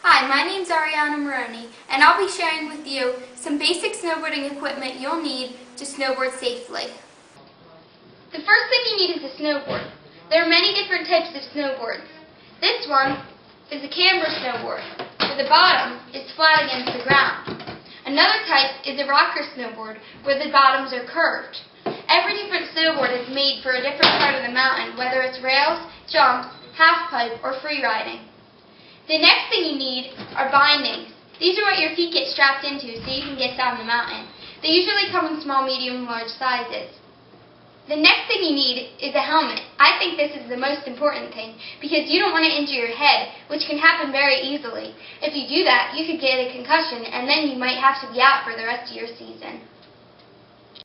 Hi, my name's Ariana Maroney, and I'll be sharing with you some basic snowboarding equipment you'll need to snowboard safely. The first thing you need is a snowboard. There are many different types of snowboards. This one is a camber snowboard, where the bottom is flat against the ground. Another type is a rocker snowboard, where the bottoms are curved. Every different snowboard is made for a different part of the mountain, whether it's rails, jumps, half pipe, or free riding. The next thing you need are bindings. These are what your feet get strapped into so you can get down the mountain. They usually come in small, medium, and large sizes. The next thing you need is a helmet. I think this is the most important thing because you don't want to injure your head, which can happen very easily. If you do that, you could get a concussion and then you might have to be out for the rest of your season.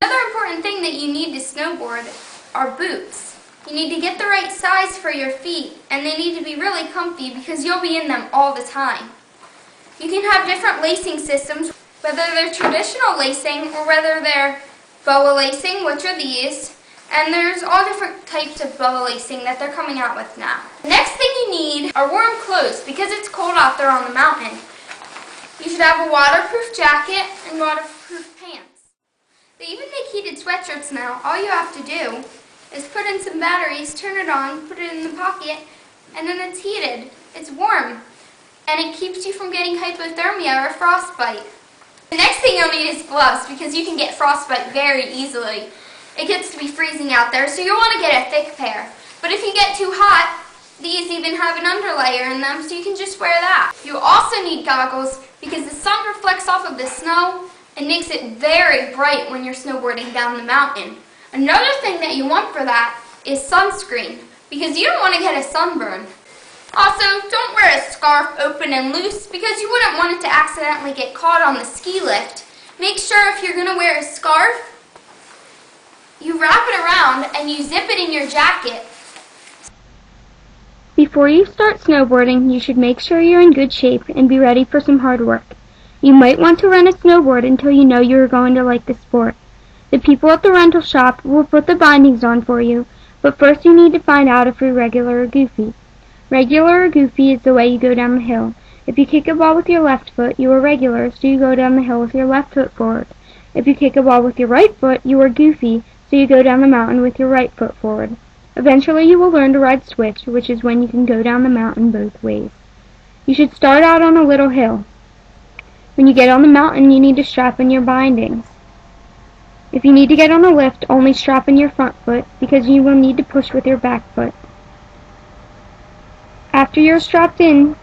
Another important thing that you need to snowboard are boots. You need to get the right size for your feet, and they need to be really comfy because you'll be in them all the time. You can have different lacing systems, whether they're traditional lacing or whether they're boa lacing, which are these, and there's all different types of boa lacing that they're coming out with now. The next thing you need are warm clothes because it's cold out there on the mountain. You should have a waterproof jacket and waterproof pants. They even make heated sweatshirts now. All you have to do is put in some batteries, turn it on, put it in the pocket, and then it's heated. It's warm, and it keeps you from getting hypothermia or frostbite. The next thing you'll need is gloves because you can get frostbite very easily. It gets to be freezing out there, so you'll want to get a thick pair. But if you get too hot, these even have an underlayer in them, so you can just wear that. You also need goggles because the sun reflects off of the snow and makes it very bright when you're snowboarding down the mountain. Another thing that you want for that is sunscreen, because you don't want to get a sunburn. Also, don't wear a scarf open and loose because you wouldn't want it to accidentally get caught on the ski lift. Make sure if you're going to wear a scarf, you wrap it around and you zip it in your jacket. Before you start snowboarding, you should make sure you're in good shape and be ready for some hard work. You might want to rent a snowboard until you know you're going to like the sport. The people at the rental shop will put the bindings on for you, but first you need to find out if you're regular or goofy. Regular or goofy is the way you go down the hill. If you kick a ball with your left foot, you are regular, so you go down the hill with your left foot forward. If you kick a ball with your right foot, you are goofy, so you go down the mountain with your right foot forward. Eventually you will learn to ride switch, which is when you can go down the mountain both ways. You should start out on a little hill. When you get on the mountain, you need to strap in your bindings. If you need to get on a lift, only strap in your front foot because you will need to push with your back foot. After you're strapped in,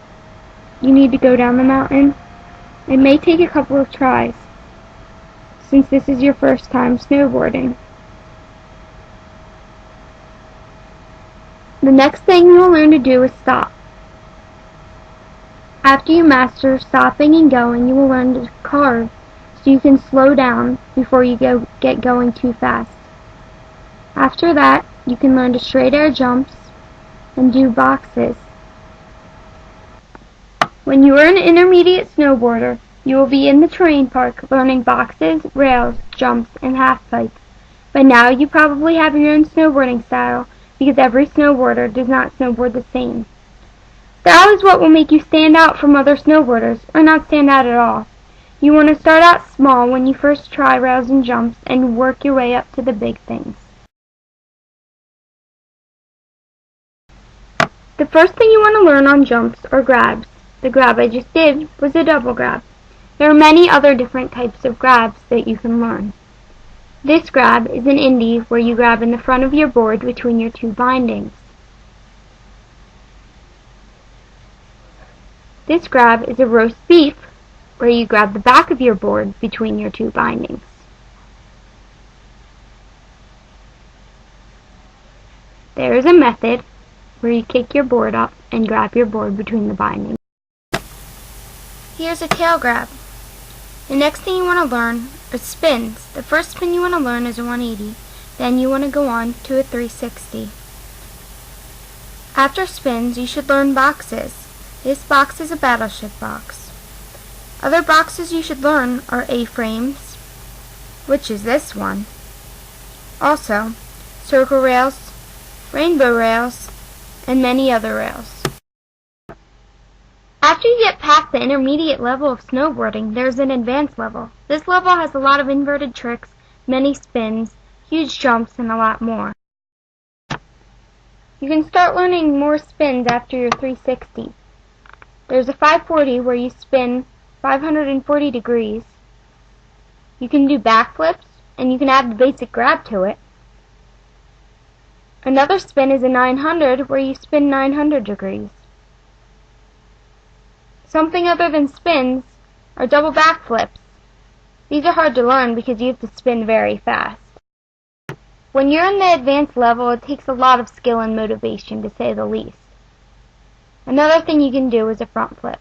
you need to go down the mountain. It may take a couple of tries, since this is your first time snowboarding. The next thing you will learn to do is stop. After you master stopping and going, you will learn to carve, so you can slow down before you get going too fast. After that, you can learn to straight air jumps and do boxes. When you are an intermediate snowboarder, you will be in the terrain park learning boxes, rails, jumps, and half pipe. By now you probably have your own snowboarding style because every snowboarder does not snowboard the same. Style is what will make you stand out from other snowboarders, or not stand out at all. You want to start out small when you first try rails and jumps and work your way up to the big things. The first thing you want to learn on jumps are grabs. The grab I just did was a double grab. There are many other different types of grabs that you can learn. This grab is an indie where you grab in the front of your board between your two bindings. This grab is a roast beef where you grab the back of your board between your two bindings. There is a method where you kick your board up and grab your board between the bindings. Here's a tail grab. The next thing you want to learn are spins. The first spin you want to learn is a 180. Then you want to go on to a 360. After spins, you should learn boxes. This box is a battleship box. Other boxes you should learn are A-frames, which is this one. Also, circle rails, rainbow rails, and many other rails. After you get past the intermediate level of snowboarding, there's an advanced level. This level has a lot of inverted tricks, many spins, huge jumps, and a lot more. You can start learning more spins after your 360. There's a 540 where you spin 540 degrees. You can do backflips, and you can add the basic grab to it. Another spin is a 900 where you spin 900 degrees. Something other than spins are double backflips. These are hard to learn because you have to spin very fast. When you're in the advanced level, it takes a lot of skill and motivation, to say the least. Another thing you can do is a front flip.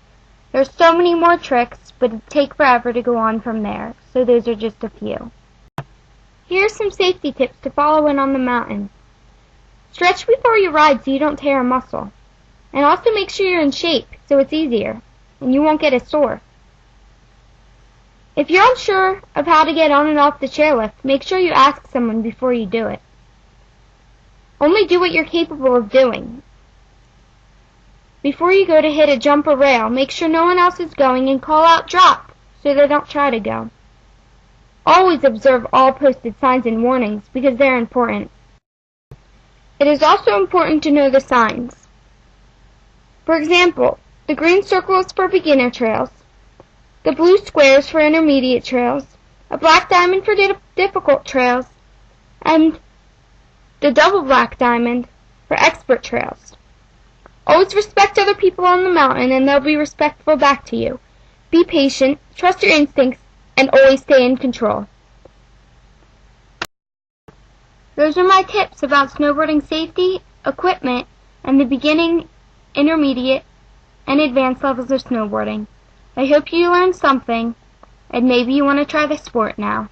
There's so many more tricks, but it'd take forever to go on from there, so those are just a few. Here are some safety tips to follow in on the mountain. Stretch before you ride so you don't tear a muscle. And also make sure you're in shape so it's easier, and you won't get as sore. If you're unsure of how to get on and off the chairlift, make sure you ask someone before you do it. Only do what you're capable of doing. Before you go to hit a jump or rail, make sure no one else is going and call out drop so they don't try to go. Always observe all posted signs and warnings because they're important. It is also important to know the signs. For example, the green circle is for beginner trails, the blue squares for intermediate trails, a black diamond for difficult trails, and the double black diamond for expert trails. Always respect other people on the mountain and they'll be respectful back to you. Be patient, trust your instincts, and always stay in control. Those are my tips about snowboarding safety, equipment, and the beginning, intermediate, and advanced levels of snowboarding. I hope you learned something, and maybe you want to try the sport now.